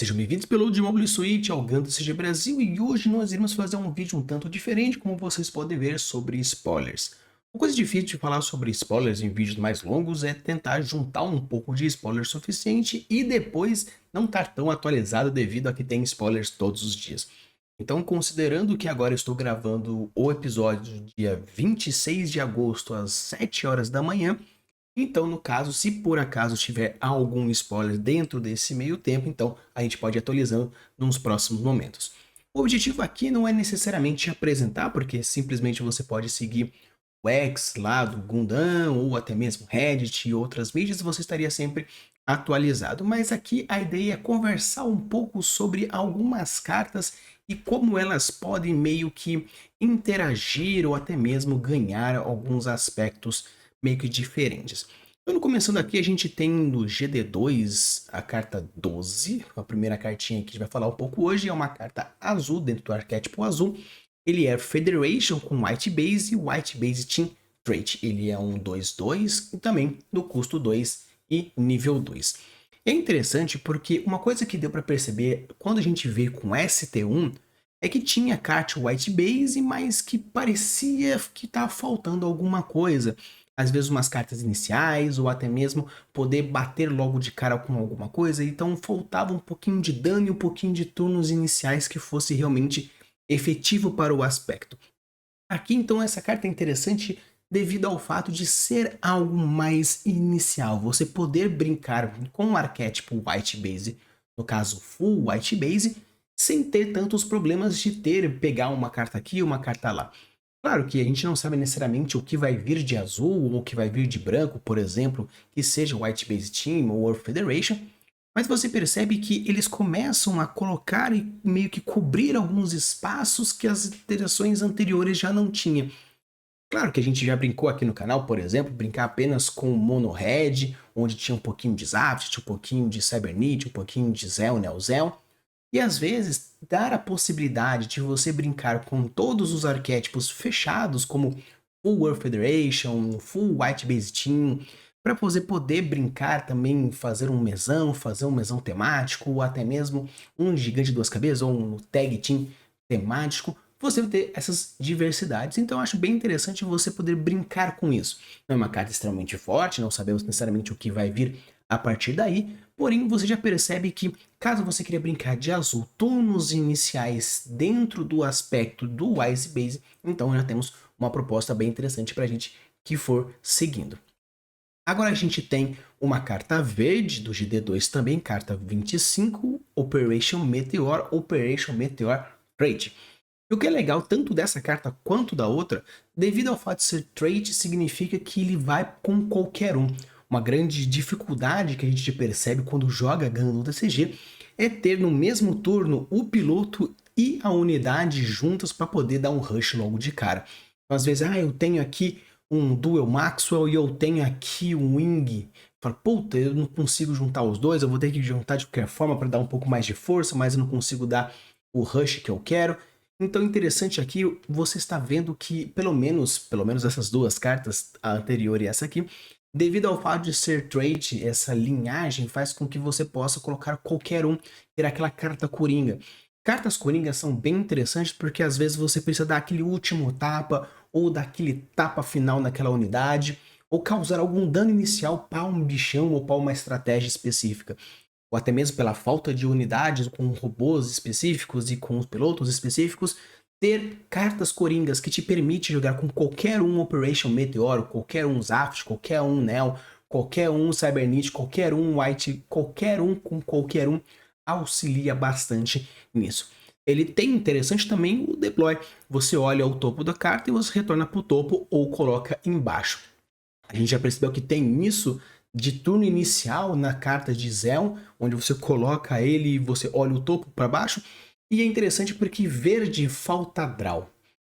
Sejam bem-vindos pelo de Mobile Suite ao Ganda CG Brasil e hoje nós iremos fazer um vídeo um tanto diferente, como vocês podem ver, sobre spoilers. Uma coisa difícil de falar sobre spoilers em vídeos mais longos é tentar juntar um pouco de spoiler suficiente e depois não estar tão atualizado devido a que tem spoilers todos os dias. Então, considerando que agora estou gravando o episódio dia 26 de agosto às 7 horas da manhã, então, no caso, se por acaso tiver algum spoiler dentro desse meio tempo, então a gente pode ir atualizando nos próximos momentos. O objetivo aqui não é necessariamente apresentar, porque simplesmente você pode seguir o X lá do Gundam, ou até mesmo Reddit e outras mídias, você estaria sempre atualizado. Mas aqui a ideia é conversar um pouco sobre algumas cartas e como elas podem meio que interagir ou até mesmo ganhar alguns aspectos meio que diferentes. Então, começando aqui, a gente tem no GD2 a carta 12, a primeira cartinha que a gente vai falar um pouco hoje, é uma carta azul dentro do arquétipo azul. Ele é Federation com White Base e White Base Team Trait. Ele é um 2/2 e também do custo 2 e nível 2. É interessante porque uma coisa que deu para perceber quando a gente vê com ST1 é que tinha carta White Base, mas que parecia que estava faltando alguma coisa. Às vezes umas cartas iniciais, ou até mesmo poder bater logo de cara com alguma coisa, então faltava um pouquinho de dano e um pouquinho de turnos iniciais que fosse realmente efetivo para o aspecto. Aqui então essa carta é interessante devido ao fato de ser algo mais inicial, você poder brincar com o arquétipo White Base, no caso Full White Base, sem ter tantos problemas de pegar uma carta aqui e uma carta lá. Claro que a gente não sabe necessariamente o que vai vir de azul ou o que vai vir de branco, por exemplo, que seja o White Base Team ou World Federation, mas você percebe que eles começam a colocar e meio que cobrir alguns espaços que as iterações anteriores já não tinham. Claro que a gente já brincou aqui no canal, por exemplo, brincar apenas com Mono Red, onde tinha um pouquinho de Zaft, um pouquinho de Cybernite, um pouquinho de Zel, Nelzel. E às vezes, dar a possibilidade de você brincar com todos os arquétipos fechados, como Full World Federation, Full White Base Team, para você poder brincar também, fazer um mesão temático, ou até mesmo um gigante de duas cabeças, ou um tag team temático, você vai ter essas diversidades. Então eu acho bem interessante você poder brincar com isso. Não é uma carta extremamente forte, não sabemos necessariamente o que vai vir a partir daí, porém você já percebe que caso você queria brincar de azul, turnos iniciais dentro do aspecto do Wise Base, então já temos uma proposta bem interessante para a gente que for seguindo. Agora a gente tem uma carta verde do GD2 também, carta 25, Operation Meteor Trade. E o que é legal tanto dessa carta quanto da outra, devido ao fato de ser trait, significa que ele vai com qualquer um. Uma grande dificuldade que a gente percebe quando joga Gundam TCG é ter no mesmo turno o piloto e a unidade juntas para poder dar um rush logo de cara. Então, às vezes, eu tenho aqui um Duel Maxwell e eu tenho aqui um Wing. Fala, puta, eu não consigo juntar os dois, eu vou ter que juntar de qualquer forma para dar um pouco mais de força, mas eu não consigo dar o rush que eu quero. Então, interessante aqui, você está vendo que, pelo menos essas duas cartas, a anterior e essa aqui, devido ao fato de ser trait, essa linhagem faz com que você possa colocar qualquer um, ter aquela carta coringa. Cartas coringas são bem interessantes porque às vezes você precisa dar aquele último tapa, ou dar aquele tapa final naquela unidade, ou causar algum dano inicial para um bichão ou para uma estratégia específica, ou até mesmo pela falta de unidades com robôs específicos e com os pilotos específicos, ter cartas coringas que te permite jogar com qualquer um Operation Meteor, qualquer um Zaft, qualquer um Neo, qualquer um Cybernite, qualquer um White, qualquer um com qualquer um, auxilia bastante nisso. Ele tem interessante também o deploy. Você olha o topo da carta e você retorna para o topo ou coloca embaixo. A gente já percebeu que tem isso de turno inicial na carta de Zel, onde você coloca ele e você olha o topo para baixo. E é interessante porque verde falta draw.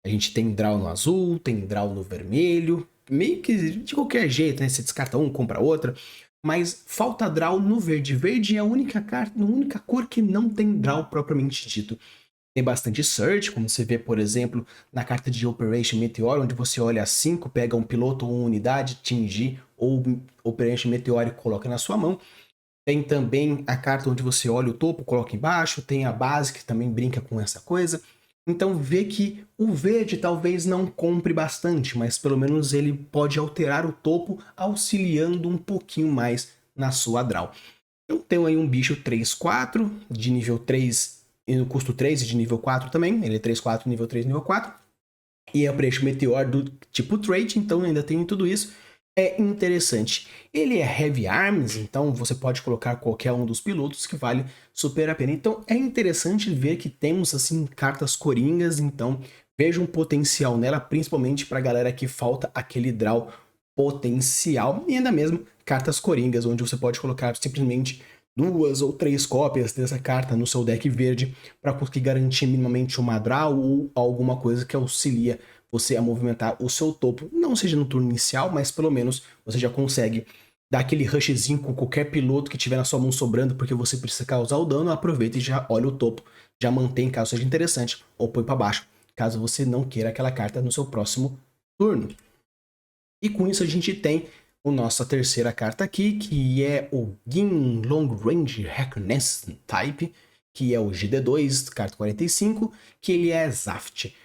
A gente tem draw no azul, tem draw no vermelho, meio que de qualquer jeito, né? Você descarta um, compra outra. Mas falta draw no verde. Verde é a única carta, a única cor que não tem draw propriamente dito. Tem bastante search, como você vê, por exemplo, na carta de Operation Meteor, onde você olha a 5, pega um piloto ou uma unidade, tingir ou Operation Meteor e coloca na sua mão. Tem também a carta onde você olha o topo, coloca embaixo, tem a base que também brinca com essa coisa. Então vê que o verde talvez não compre bastante, mas pelo menos ele pode alterar o topo, auxiliando um pouquinho mais na sua draw. Então tem aí um bicho 3/4, de nível 3 e no custo 3 e de nível 4 também. Ele é 3/4, nível 3, nível 4. E é o preço meteor do tipo trade, então ainda tem tudo isso. É interessante. Ele é heavy arms, então você pode colocar qualquer um dos pilotos que vale super a pena. Então é interessante ver que temos assim cartas coringas, então vejo um potencial nela, principalmente para a galera que falta aquele draw potencial. E ainda mesmo cartas coringas, onde você pode colocar simplesmente 2 ou 3 cópias dessa carta no seu deck verde para conseguir garantir minimamente uma draw ou alguma coisa que auxilia você a movimentar o seu topo, não seja no turno inicial, mas pelo menos você já consegue dar aquele rushzinho com qualquer piloto que tiver na sua mão sobrando, porque você precisa causar o dano, aproveita e já olha o topo, já mantém caso seja interessante, ou põe para baixo, caso você não queira aquela carta no seu próximo turno. E com isso a gente tem a nossa terceira carta aqui, que é o Gin Long Range Reconnaissance Type, que é o GD2, carta 45, que ele é Zaft.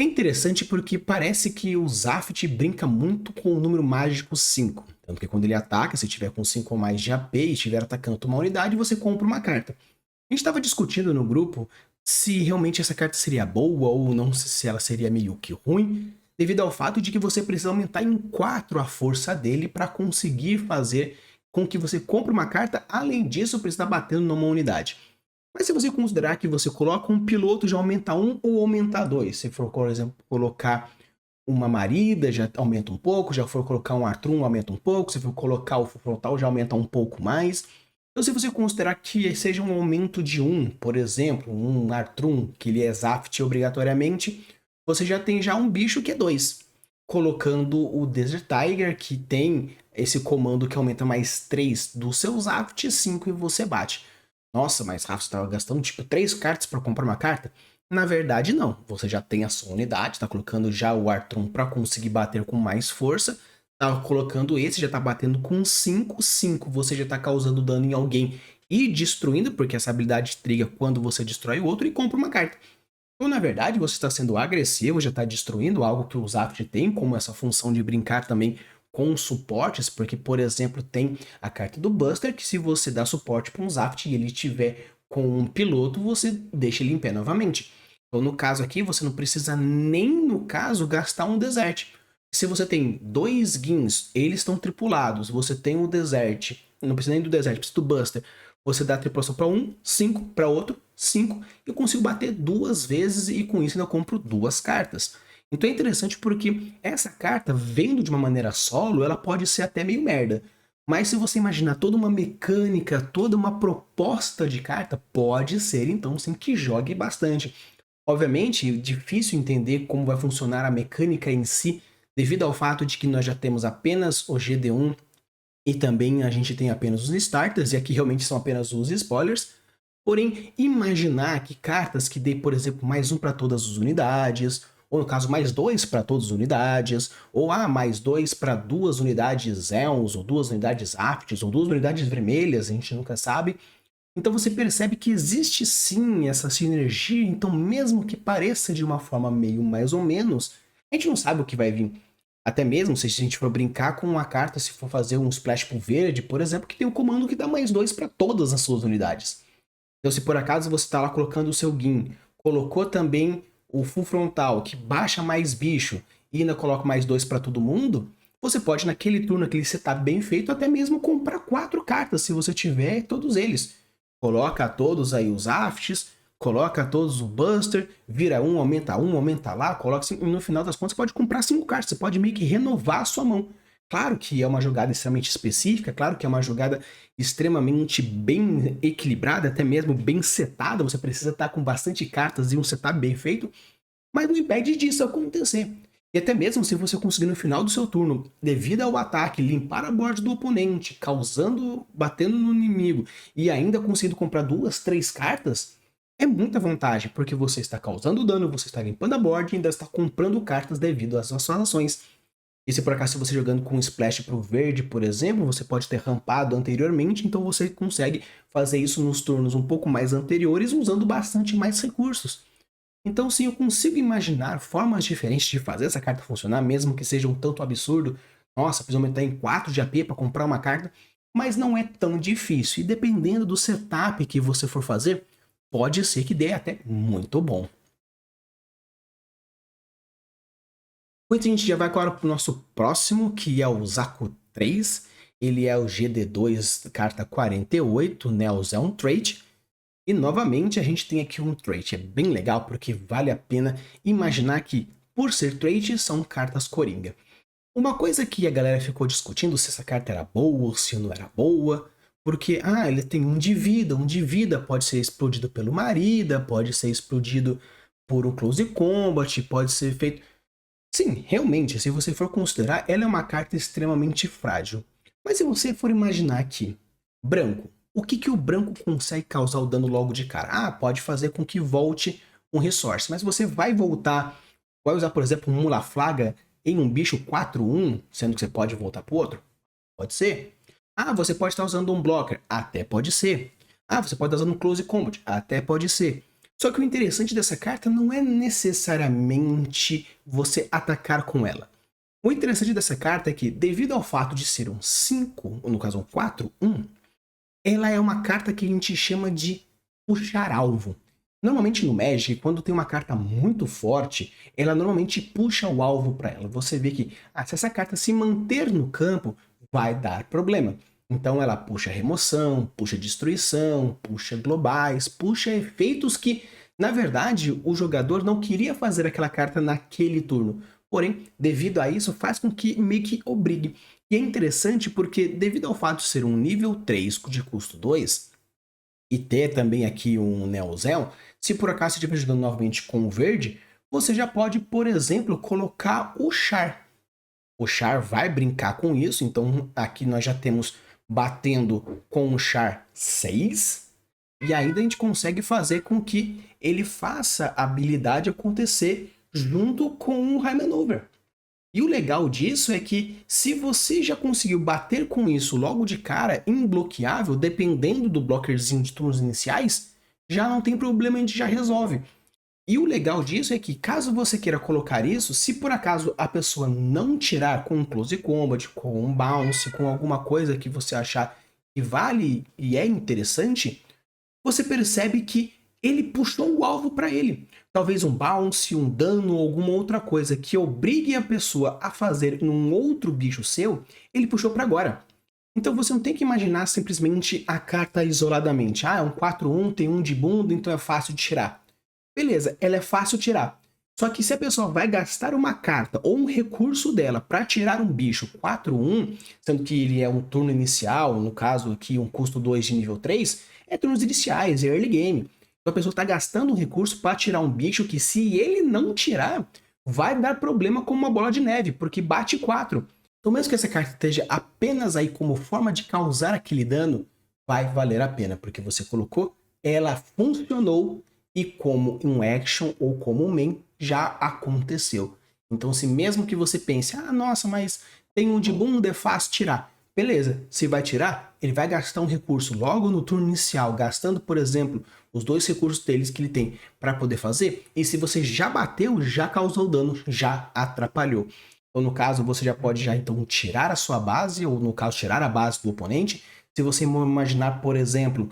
É interessante porque parece que o Zaft brinca muito com o número mágico 5. Tanto que quando ele ataca, se tiver com 5 ou mais de AP e estiver atacando uma unidade, você compra uma carta. A gente estava discutindo no grupo se realmente essa carta seria boa ou não, se ela seria meio que ruim, devido ao fato de que você precisa aumentar em 4 a força dele para conseguir fazer com que você compre uma carta. Além disso, precisa estar batendo numa unidade. Mas se você considerar que você coloca um piloto, já aumenta 1 ou aumenta 2. Se for, por exemplo, colocar uma Marida, já aumenta um pouco. Já for colocar um Artrum, aumenta um pouco. Se for colocar o frontal, já aumenta um pouco mais. Então, se você considerar que seja um aumento de 1, por exemplo, um Artrum, que ele é Zaft obrigatoriamente, você já tem já um bicho que é 2. Colocando o Desert Tiger, que tem esse comando que aumenta mais 3 do seu Zaft, 5 e você bate. Nossa, mas Rafa, você estava gastando tipo 3 cartas para comprar uma carta? Na verdade, não. Você já tem a sua unidade, está colocando já o Artrum para conseguir bater com mais força. Tá colocando esse, já tá batendo com 5, 5. Você já tá causando dano em alguém e destruindo, porque essa habilidade triga quando você destrói o outro e compra uma carta. Então, na verdade, você está sendo agressivo, já está destruindo algo que o Zaft tem, como essa função de brincar também com suportes, porque, por exemplo, tem a carta do Buster, que se você dá suporte para um Zaft e ele tiver com um piloto, você deixa ele em pé novamente. Então, no caso aqui, você não precisa nem, no caso, gastar um Desert. Se você tem 2 Gins, eles estão tripulados, você tem o Desert, não precisa nem do Desert, precisa do Buster, você dá a tripulação para um, 5, para outro, 5, eu consigo bater 2 vezes e com isso eu compro 2 cartas. Então é interessante porque essa carta, vendo de uma maneira solo, ela pode ser até meio merda. Mas se você imaginar toda uma mecânica, toda uma proposta de carta, pode ser então sim que jogue bastante. Obviamente, difícil entender como vai funcionar a mecânica em si, devido ao fato de que nós já temos apenas o GD1 e também a gente tem apenas os starters, e aqui realmente são apenas os spoilers. Porém, imaginar que cartas que dê, por exemplo, mais um para todas as unidades, ou no caso, mais 2 para todas as unidades, ou mais 2 para 2 unidades Elms, ou 2 unidades Afts, ou 2 unidades vermelhas, a gente nunca sabe. Então você percebe que existe sim essa sinergia, então mesmo que pareça de uma forma meio mais ou menos, a gente não sabe o que vai vir. Até mesmo se a gente for brincar com uma carta, se for fazer um Splash pro verde, por exemplo, que tem um comando que dá mais 2 para todas as suas unidades. Então se por acaso você está lá colocando o seu Gin, colocou também o Full Frontal, que baixa mais bicho, e ainda coloca mais 2 para todo mundo, você pode naquele turno, aquele setup bem feito, até mesmo comprar 4 cartas, se você tiver todos eles. Coloca todos aí os Afts, coloca todos o Buster, vira um, aumenta lá, coloca assim, e no final das contas você pode comprar 5 cartas, você pode meio que renovar a sua mão. Claro que é uma jogada extremamente específica, claro que é uma jogada extremamente bem equilibrada, até mesmo bem setada, você precisa estar com bastante cartas e um setup bem feito, mas não impede disso acontecer. E até mesmo se você conseguir no final do seu turno, devido ao ataque, limpar a board do oponente, causando, batendo no inimigo e ainda conseguindo comprar 2, 3 cartas, é muita vantagem, porque você está causando dano, você está limpando a board e ainda está comprando cartas devido às suas ações. E se por acaso você jogando com splash pro verde, por exemplo, você pode ter rampado anteriormente, então você consegue fazer isso nos turnos um pouco mais anteriores, usando bastante mais recursos. Então sim, eu consigo imaginar formas diferentes de fazer essa carta funcionar, mesmo que seja um tanto absurdo. Nossa, preciso aumentar em 4 de AP para comprar uma carta, mas não é tão difícil. E dependendo do setup que você for fazer, pode ser que dê até muito bom. Muito a gente já vai agora para o nosso próximo, que é o Zaku 3. Ele é o GD2, carta 48, Nels é um trait. E novamente a gente tem aqui um trait. É bem legal porque vale a pena imaginar que, por ser trait, são cartas coringa. Uma coisa que a galera ficou discutindo se essa carta era boa ou se não era boa, porque, ele tem um de vida pode ser explodido pelo Marida, pode ser explodido por um Close Combat, pode ser feito... Sim, realmente, se você for considerar, ela é uma carta extremamente frágil. Mas se você for imaginar aqui, branco, o que o branco consegue causar o dano logo de cara? Pode fazer com que volte um resource, mas você vai voltar, vai usar, por exemplo, um Mulaflaga em um bicho 4/1, sendo que você pode voltar para o outro? Pode ser. Você pode estar usando um blocker? Até pode ser. Você pode estar usando um Close Combat? Até pode ser. Só que o interessante dessa carta não é necessariamente você atacar com ela. O interessante dessa carta é que, devido ao fato de ser um 5, ou no caso um 4/1, ela é uma carta que a gente chama de puxar alvo. Normalmente no Magic, quando tem uma carta muito forte, ela normalmente puxa o alvo para ela. Você vê que se essa carta se manter no campo, vai dar problema. Então ela puxa remoção, puxa destruição, puxa globais, puxa efeitos que, na verdade, o jogador não queria fazer aquela carta naquele turno. Porém, devido a isso, faz com que meio que obrigue. E é interessante porque, devido ao fato de ser um nível 3 de custo 2, e ter também aqui um Neozel, se por acaso você estiver jogando novamente com o verde, você já pode, por exemplo, colocar o Char. O Char vai brincar com isso, então aqui nós já temos batendo com o Char 6, e ainda a gente consegue fazer com que ele faça a habilidade acontecer junto com o High Maneuver. E o legal disso é que, se você já conseguiu bater com isso logo de cara, imbloqueável, dependendo do blockerzinho de turnos iniciais, já não tem problema, a gente já resolve. E o legal disso é que, caso você queira colocar isso, se por acaso a pessoa não tirar com um Close Combat, com um Bounce, com alguma coisa que você achar que vale e é interessante, você percebe que ele puxou o alvo para ele. Talvez um bounce, um dano ou alguma outra coisa que obrigue a pessoa a fazer em um outro bicho seu, ele puxou para agora. Então você não tem que imaginar simplesmente a carta isoladamente. É um 4/1, tem um de bunda, então é fácil de tirar. Beleza, ela é fácil de tirar. Só que se a pessoa vai gastar uma carta ou um recurso dela para tirar um bicho 4/1, sendo que ele é um turno inicial, no caso aqui um custo 2 de nível 3, é turnos iniciais, é early game. Então a pessoa está gastando um recurso para tirar um bicho que, se ele não tirar, vai dar problema como uma bola de neve, porque bate 4. Então mesmo que essa carta esteja apenas aí como forma de causar aquele dano, vai valer a pena, porque você colocou, ela funcionou, e como um action ou como um main já aconteceu. Então, se mesmo que você pense, nossa, mas tem um de bunda, é fácil tirar. Beleza, se vai tirar, ele vai gastar um recurso logo no turno inicial, gastando, por exemplo, os 2 recursos deles que ele tem para poder fazer, e se você já bateu, já causou dano, já atrapalhou. Então, no caso, você já pode então tirar a sua base, ou no caso, tirar a base do oponente. Se você imaginar, por exemplo,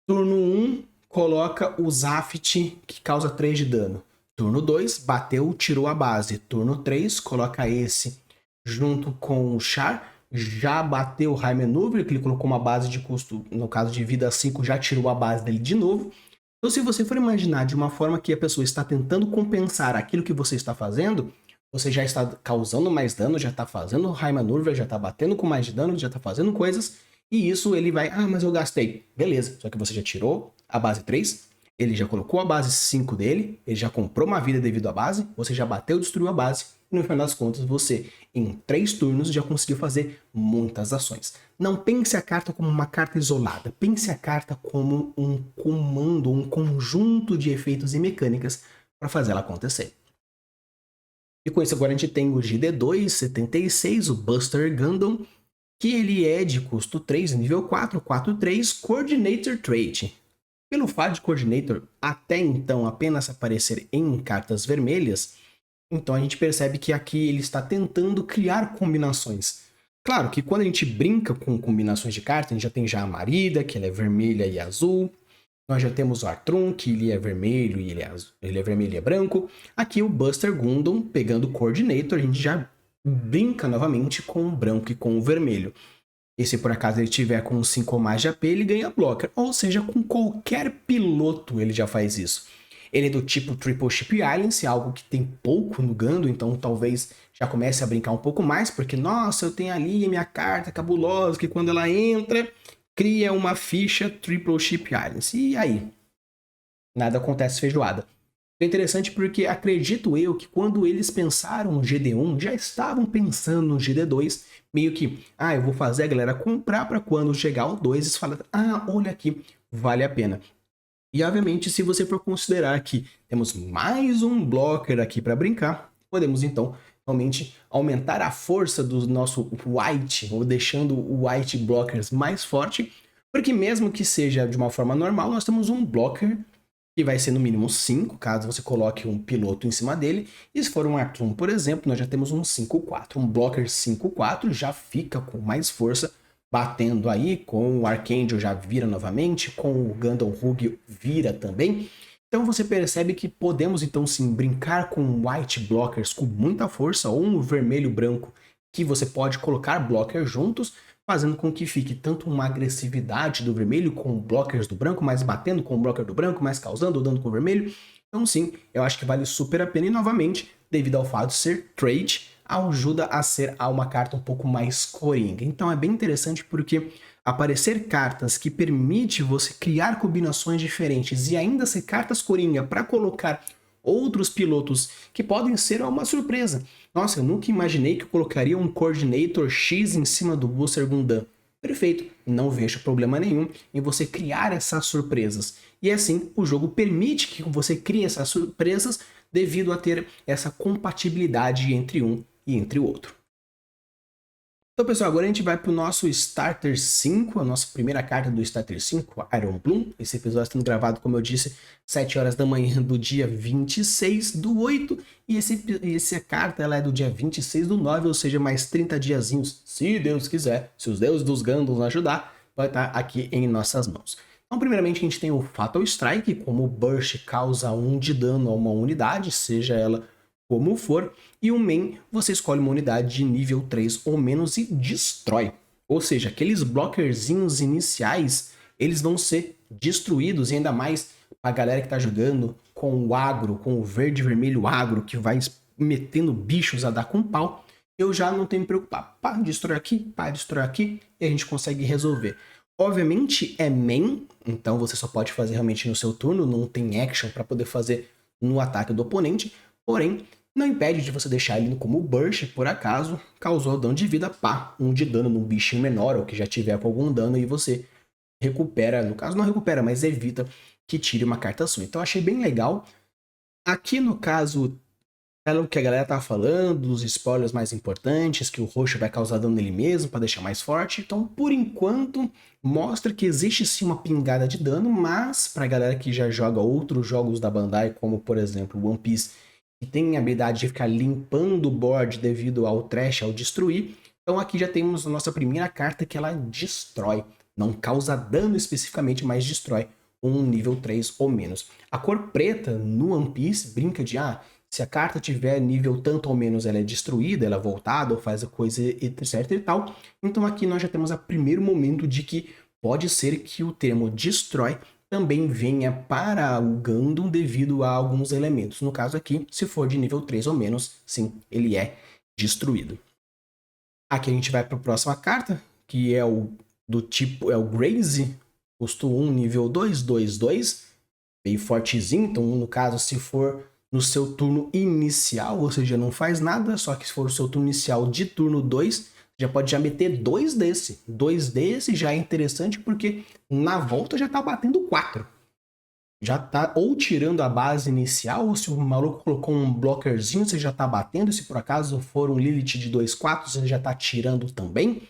turno 1, coloca o Zafit, que causa 3 de dano. Turno 2, bateu, tirou a base. Turno 3, coloca esse junto com o Char, já bateu o High Maneuver, que ele colocou uma base de custo, no caso de vida 5, já tirou a base dele de novo. Então, se você for imaginar de uma forma que a pessoa está tentando compensar aquilo que você está fazendo, você já está causando mais dano, já está fazendo High Maneuver, já está batendo com mais de dano, já está fazendo coisas, e isso ele vai, mas eu gastei. Beleza, só que você já tirou a base 3, ele já colocou a base 5 dele, ele já comprou uma vida devido à base, você já bateu, destruiu a base, e no final das contas você, em 3 turnos, já conseguiu fazer muitas ações. Não pense a carta como uma carta isolada, pense a carta como um comando, um conjunto de efeitos e mecânicas para fazer ela acontecer. E com isso agora a gente tem o GD276, o Buster Gundam, que ele é de custo 3, nível 4, 4-3, Coordinator Trait. Pelo fato de Coordinator até então apenas aparecer em cartas vermelhas, então a gente percebe que aqui ele está tentando criar combinações. Claro que quando a gente brinca com combinações de cartas, a gente já tem já a Marida, que ela é vermelha e azul. Nós já temos o Artrum, que ele é vermelho e ele é vermelho e é branco. Aqui o Buster Gundam, pegando o Coordinator, a gente já brinca novamente com o branco e com o vermelho. E se por acaso ele tiver com 5 ou mais de AP, ele ganha blocker. Ou seja, com qualquer piloto ele já faz isso. Ele é do tipo Triple Ship Islands, algo que tem pouco no Gundam, então talvez já comece a brincar um pouco mais, porque, nossa, eu tenho ali a minha carta cabulosa, que quando ela entra, cria uma ficha Triple Ship Islands. E aí? Nada acontece feijoada. É interessante porque acredito eu que quando eles pensaram no GD1, já estavam pensando no GD2, meio que, eu vou fazer a galera comprar para quando chegar o 2, eles falam, olha aqui, vale a pena. E obviamente, se você for considerar que temos mais um blocker aqui para brincar, podemos então realmente aumentar a força do nosso white, ou deixando o white blockers mais forte, porque mesmo que seja de uma forma normal, nós temos um blocker que vai ser no mínimo 5, caso você coloque um piloto em cima dele. E se for um Artrum, por exemplo, nós já temos um 5-4. Um blocker 5-4 já fica com mais força, batendo aí, com o Archangel já vira novamente, com o Gundam Hug vira também. Então você percebe que podemos então sim brincar com white blockers com muita força, ou um vermelho branco que você pode colocar blockers juntos, fazendo com que fique tanto uma agressividade do vermelho com blockers do branco, mais batendo com o blocker do branco, mais causando ou dando com o vermelho. Então sim, eu acho que vale super a pena e novamente, devido ao fato de ser trade, ajuda a ser uma carta um pouco mais coringa. Então é bem interessante porque aparecer cartas que permite você criar combinações diferentes e ainda ser cartas coringa para colocar outros pilotos que podem ser uma surpresa. Nossa, eu nunca imaginei que eu colocaria um Coordinator X em cima do Buster Gundam. Perfeito, não vejo problema nenhum em você criar essas surpresas. E assim, o jogo permite que você crie essas surpresas devido a ter essa compatibilidade entre um e entre o outro. Então, pessoal, agora a gente vai para o nosso Starter 5, a nossa primeira carta do Starter 5, Iron Bloom. Esse episódio está sendo gravado, como eu disse, 7 horas da manhã do dia 26/8. E essa carta ela é do dia 26/9, ou seja, mais 30 diazinhos, se Deus quiser. Se os deuses dos Gundams ajudar, vai estar aqui em nossas mãos. Então, primeiramente, a gente tem o Fatal Strike, como o Burst causa 1 de dano a uma unidade, seja ela como for, e o main, você escolhe uma unidade de nível 3 ou menos e destrói. Ou seja, aqueles blockerzinhos iniciais, eles vão ser destruídos, e ainda mais a galera que tá jogando com o agro, com o verde vermelho agro, que vai metendo bichos a dar com pau, eu já não tenho que me preocupar. Pá, destrói aqui, e a gente consegue resolver. Obviamente é main, então você só pode fazer realmente no seu turno, não tem action para poder fazer no ataque do oponente, porém, não impede de você deixar ele como burst, por acaso, causou dano de vida, 1 de dano num bichinho menor, ou que já tiver com algum dano, e você recupera, no caso não recupera, mas evita que tire uma carta sua. Então achei bem legal. Aqui no caso, pelo que a galera tá falando, dos spoilers mais importantes, que o roxo vai causar dano nele mesmo, para deixar mais forte. Então, por enquanto, mostra que existe sim uma pingada de dano, mas pra galera que já joga outros jogos da Bandai, como por exemplo One Piece, que tem a habilidade de ficar limpando o board devido ao trash, ao destruir. Então aqui já temos a nossa primeira carta que ela destrói. Não causa dano especificamente, mas destrói um nível 3 ou menos. A cor preta no One Piece brinca de, se a carta tiver nível tanto ou menos, ela é destruída, ela é voltada ou faz a coisa etc e tal. Então aqui nós já temos o primeiro momento de que pode ser que o termo destrói também venha para o Gundam devido a alguns elementos. No caso aqui, se for de nível 3 ou menos, sim, ele é destruído. Aqui a gente vai para a próxima carta, que é o do tipo, é o Graze, custo 1, nível 2/2/2, bem fortezinho. Então, no caso, se for no seu turno inicial, ou seja, não faz nada, só que se for o seu turno inicial de turno 2, já pode meter 2 desse. 2 desse já é interessante porque na volta já tá batendo 4. já tá ou tirando a base inicial, ou se o maluco colocou um blockerzinho, você já tá batendo, se por acaso for um Lilith de 2/4, você já tá tirando também.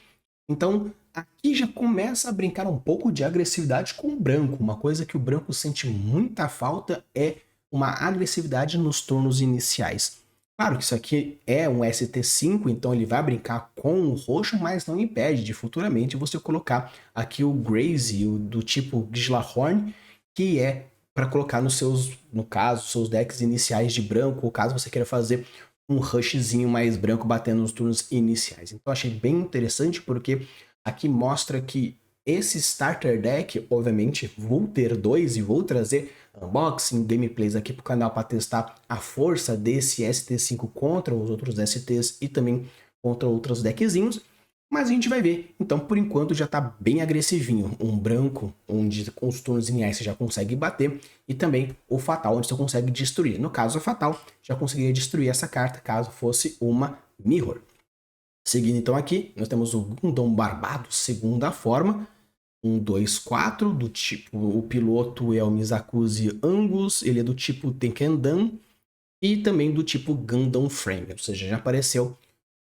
Então, aqui já começa a brincar um pouco de agressividade com o branco. Uma coisa que o branco sente muita falta é uma agressividade nos turnos iniciais. Claro que isso aqui é um ST5, então ele vai brincar com o roxo, mas não impede de futuramente você colocar aqui o Graze, o do tipo Gilahorn, que é para colocar nos seus, no caso, seus decks iniciais de branco, ou caso você queira fazer um rushzinho mais branco batendo nos turnos iniciais. Então achei bem interessante porque aqui mostra que esse starter deck, obviamente, vou ter dois e vou trazer unboxing, gameplays aqui pro canal para testar a força desse ST5 contra os outros STs e também contra outros deckzinhos. Mas a gente vai ver. Então, por enquanto, já tá bem agressivinho. Um branco, onde com os turnos iniciais você já consegue bater. E também o Fatal, onde você consegue destruir. No caso, o Fatal já conseguiria destruir essa carta, caso fosse uma Mirror. Seguindo então aqui, nós temos o Gundam Barbado, segunda forma. 1/2/4, do tipo... O piloto é o Misakuzi Angus, ele é do tipo Tenkendan. E também do tipo Gundam Frame, ou seja, já apareceu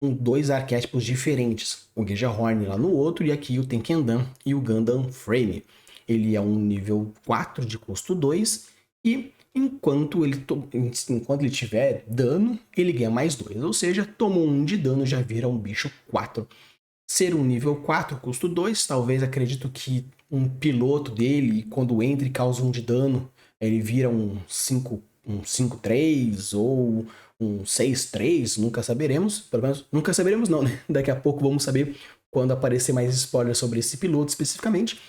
com dois arquétipos diferentes, o Gejahorn lá no outro e aqui o Tenkendan e o Gundam Frame. Ele é um nível 4 de custo 2 e enquanto ele tiver dano, ele ganha mais 2, ou seja, tomou 1 de dano já vira um bicho 4. Ser um nível 4, custo 2, talvez acredito que um piloto dele, quando entra e causa 1 de dano, ele vira um 5/3 ou um 6/3, nunca saberemos. Pelo menos, nunca saberemos não, né? Daqui a pouco vamos saber quando aparecer mais spoilers sobre esse piloto especificamente.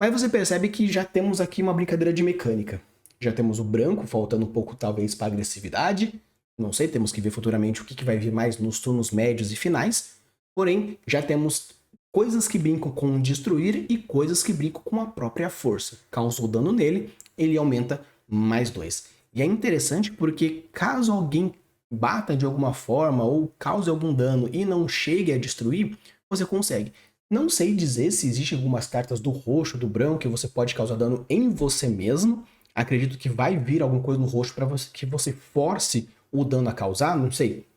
Mas você percebe que já temos aqui uma brincadeira de mecânica. Já temos o branco, faltando um pouco talvez para agressividade. Não sei, temos que ver futuramente o que vai vir mais nos turnos médios e finais. Porém, já temos coisas que brincam com destruir e coisas que brincam com a própria força. Causou dano nele, ele aumenta mais 2. E é interessante porque caso alguém bata de alguma forma ou cause algum dano e não chegue a destruir, você consegue. Não sei dizer se existem algumas cartas do roxo, do branco, que você pode causar dano em você mesmo. Acredito que vai vir alguma coisa no roxo para você que você force o dano a causar, não sei.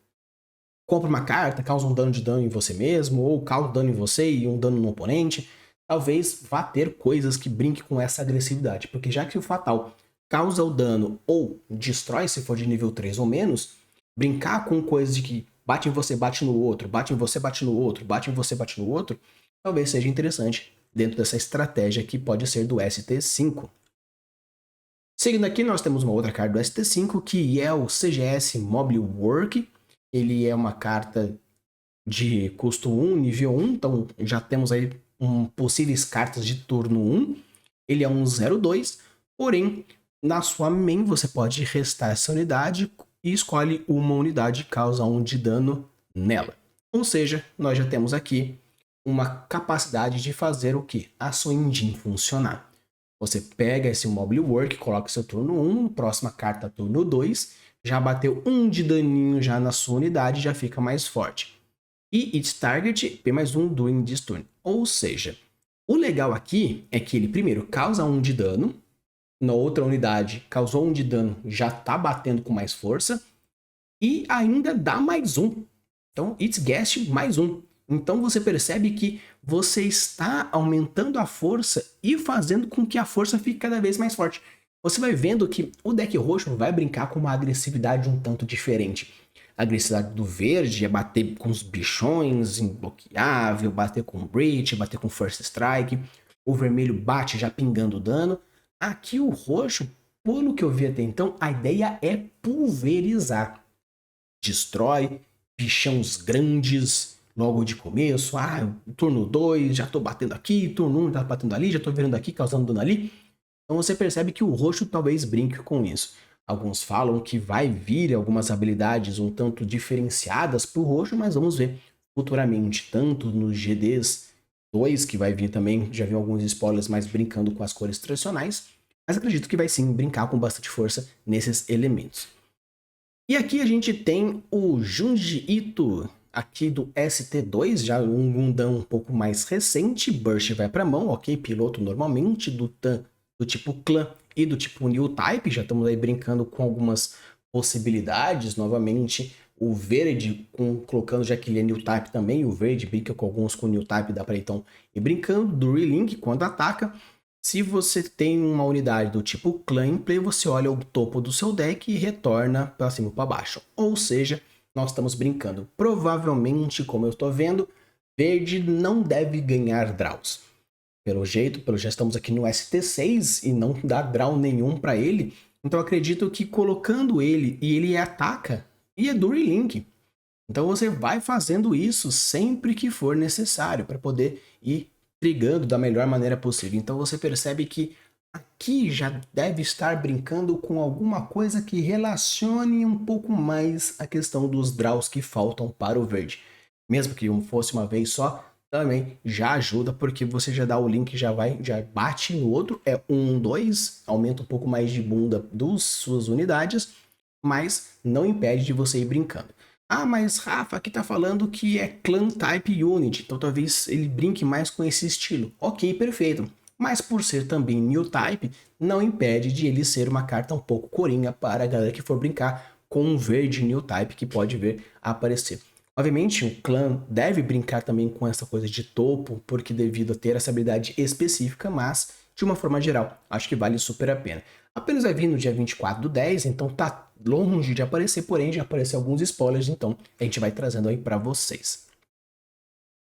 Compra uma carta, causa um dano em você mesmo, ou causa um dano em você e um dano no oponente. Talvez vá ter coisas que brinquem com essa agressividade, porque já que o Fatal causa o dano ou destrói se for de nível 3 ou menos, brincar com coisas de que bate em você, bate no outro, bate em você, bate no outro, bate em você, bate no outro, talvez seja interessante dentro dessa estratégia que pode ser do ST5. Seguindo aqui, nós temos uma outra carta do ST5, que é o CGS Mobile Work. Ele é uma carta de custo 1, nível 1, então já temos aí possíveis cartas de turno 1. Ele é um 0/2, porém, na sua main você pode restar essa unidade e escolhe uma unidade e causa 1 de dano nela. Ou seja, nós já temos aqui uma capacidade de fazer o que? A sua engine funcionar. Você pega esse Mobile Work, coloca seu turno 1, próxima carta turno 2, já bateu 1 de daninho já na sua unidade, já fica mais forte. E its target, P+1 during this turn. Ou seja, o legal aqui é que ele primeiro causa 1 de dano, na outra unidade causou 1 de dano, já tá batendo com mais força, e ainda dá mais 1. Então, its guest mais 1. Então você percebe que você está aumentando a força e fazendo com que a força fique cada vez mais forte. Você vai vendo que o deck roxo vai brincar com uma agressividade um tanto diferente. A agressividade do verde é bater com os bichões, imbloqueável, bater com breach, bater com first strike. O vermelho bate já pingando dano. Aqui o roxo, pelo que eu vi até então, a ideia é pulverizar. Destrói bichões grandes logo de começo. Turno 2, já tô batendo aqui, turno 1 tá batendo ali, já tô virando aqui, causando dano ali. Então você percebe que o roxo talvez brinque com isso. Alguns falam que vai vir algumas habilidades um tanto diferenciadas pro roxo, mas vamos ver futuramente, tanto nos GDs 2, que vai vir também, já vi alguns spoilers mais brincando com as cores tradicionais, mas acredito que vai sim brincar com bastante força nesses elementos. E aqui a gente tem o Junji Ito, aqui do ST2, já um Gundam um pouco mais recente. Burst vai para mão, ok, piloto normalmente, do Tan do tipo clã e do tipo new type. Já estamos aí brincando com algumas possibilidades. Novamente, o verde, colocando já que ele é new type também, o verde brinca com alguns com new type, dá para então ir brincando. Do relink, quando ataca. Se você tem uma unidade do tipo clã em play, você olha o topo do seu deck e retorna para cima ou para baixo. Ou seja, nós estamos brincando. Provavelmente, como eu estou vendo, verde não deve ganhar draws. Pelo jeito, já estamos aqui no ST6 e não dá draw nenhum para ele. Então acredito que colocando ele e ele ataca, e é do relink. Então você vai fazendo isso sempre que for necessário para poder ir trigando da melhor maneira possível. Então você percebe que aqui já deve estar brincando com alguma coisa que relacione um pouco mais a questão dos draws que faltam para o verde. Mesmo que fosse uma vez só, também já ajuda, porque você já dá o link, já bate no outro, é 1, 2, aumenta um pouco mais de bunda das suas unidades, mas não impede de você ir brincando. Ah, mas Rafa, aqui tá falando que é Clan Type Unit, então talvez ele brinque mais com esse estilo. Ok, perfeito. Mas por ser também New Type, não impede de ele ser uma carta um pouco coringa para a galera que for brincar com um verde New Type que pode ver aparecer. Obviamente, o clã deve brincar também com essa coisa de topo, porque devido a ter essa habilidade específica, mas de uma forma geral, acho que vale super a pena. Apenas vai vir no dia 24/10, então tá longe de aparecer, porém já apareceu alguns spoilers, então a gente vai trazendo aí para vocês.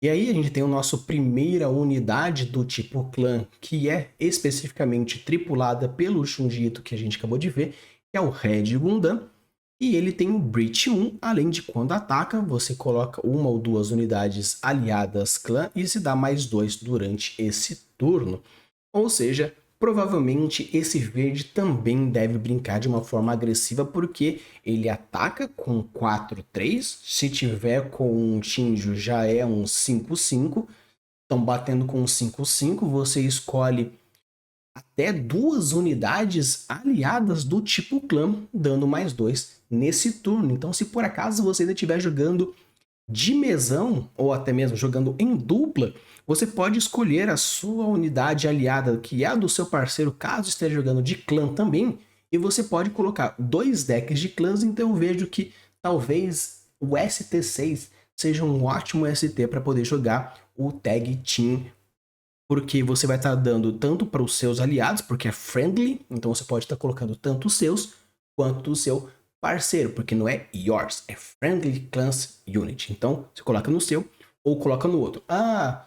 E aí a gente tem o nosso primeira unidade do tipo clã, que é especificamente tripulada pelo Junji Ito que a gente acabou de ver, que é o Red Gundam. E ele tem o Breach 1, além de quando ataca, você coloca uma ou duas unidades aliadas clã e se dá mais 2 durante esse turno. Ou seja, provavelmente esse verde também deve brincar de uma forma agressiva, porque ele ataca com 4/3, se tiver com um Shinjo já é um 5/5, então batendo com um 5/5 você escolhe até 2 unidades aliadas do tipo clã, dando mais 2 nesse turno. Então, se por acaso você ainda estiver jogando de mesão, ou até mesmo jogando em dupla, você pode escolher a sua unidade aliada, que é a do seu parceiro, caso esteja jogando de clã também, e você pode colocar 2 decks de clãs. Então eu vejo que talvez o ST6 seja um ótimo ST para poder jogar o Tag Team, porque você vai estar dando tanto para os seus aliados, porque é friendly, então você pode estar colocando tanto os seus quanto o seu parceiro, porque não é yours, é Friendly Clans Unit. Então você coloca no seu ou coloca no outro. Ah,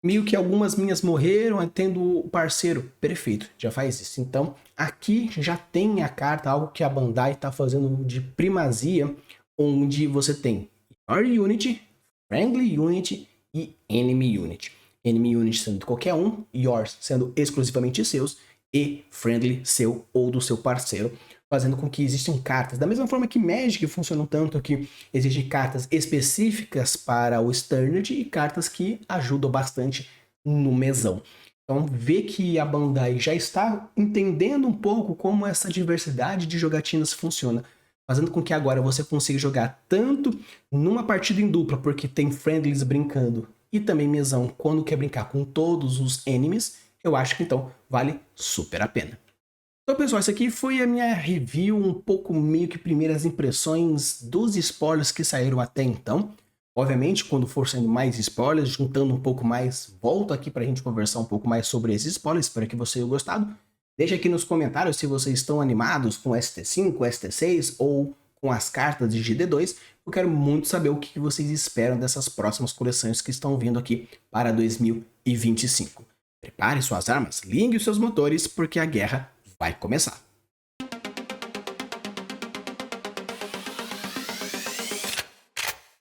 meio que algumas minhas morreram, tendo o parceiro. Perfeito, já faz isso. Então aqui já tem a carta, algo que a Bandai está fazendo de primazia, onde você tem Your Unit, Friendly Unit e Enemy Unit. Enemy Unit sendo de qualquer um, Yours sendo exclusivamente seus e Friendly seu ou do seu parceiro, fazendo com que existam cartas. Da mesma forma que Magic funciona tanto que existem cartas específicas para o Standard e cartas que ajudam bastante no mesão. Então vê que a Bandai já está entendendo um pouco como essa diversidade de jogatinas funciona, fazendo com que agora você consiga jogar tanto numa partida em dupla, porque tem friendlies brincando, e também mesão quando quer brincar com todos os enemies. Eu acho que então vale super a pena. Então pessoal, essa aqui foi a minha review, um pouco meio que primeiras impressões dos spoilers que saíram até então. Obviamente, quando for saindo mais spoilers, juntando um pouco mais, volto aqui pra gente conversar um pouco mais sobre esses spoilers. Espero que vocês tenham gostado. Deixa aqui nos comentários se vocês estão animados com ST5, ST6 ou com as cartas de GD2. Eu quero muito saber o que vocês esperam dessas próximas coleções que estão vindo aqui para 2025. Prepare suas armas, ligue os seus motores, porque a guerra vai começar.